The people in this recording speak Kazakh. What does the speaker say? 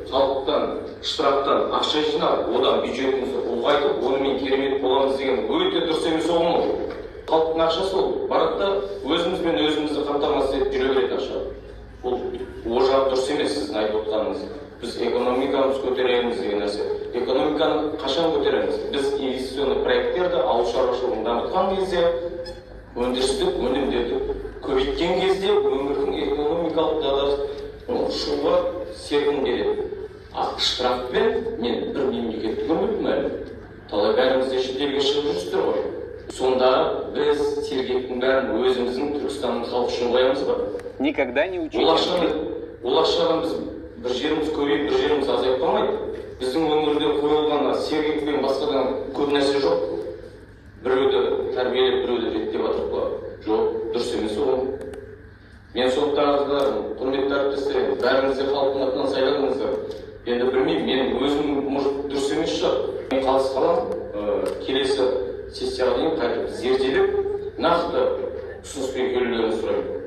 Халықтан, штрафтан ақша жинап, одан бюджетімізді ұлғайтып, онымен керемет боламыз деген өте дұрыс емес ол. Халықтың ақшасы ол. Барады өзімізбен өзімізді қамтамасыз етіп жүре беретін ақша. Ол жағы дұрыс емес сіздің айтып отырғаныңыз. Біз экономикамыз көтереміз деген нәрсе. Экономиканы қашан көтереміз? Біз инвестиционный проекттерді ауыл шаруашылығын дамытқан кезде, өндірістік өнімдерді көбейткен кезде өңірдің экономикалық дағдарыс шығуға серпін береді. Штрафпен мен бір мемлекетті көрмедім әлі. Талай бәріміз де шетелге шығып жүрсіздер ғой. Сонда біз сергектің бәрін өзіміздің Түркістанның халқы үшін қоямыз ба? Никогда не учите. Ол ақшадан біз бір жеріміз көбейіп, бір жеріміз азайып қалмайды. Біздің өңірде қойылған сергектен басқадан көп нәрсе жоқ. Біреуді тәрбиелеп, біреуді реттеп жатыр ба? Жоқ, дұрыс емес ол. Мен сондықтан құрметті әріптестер, бәріңіз де халықтың атынан сайладыңыздар. Енді білмеймін, мен өзім дұрыс емес шығар. Мен қалыс қалам, келесі сессияға дейін қайтып зерделеп, нақты ұсыныспен келулерін сұраймын.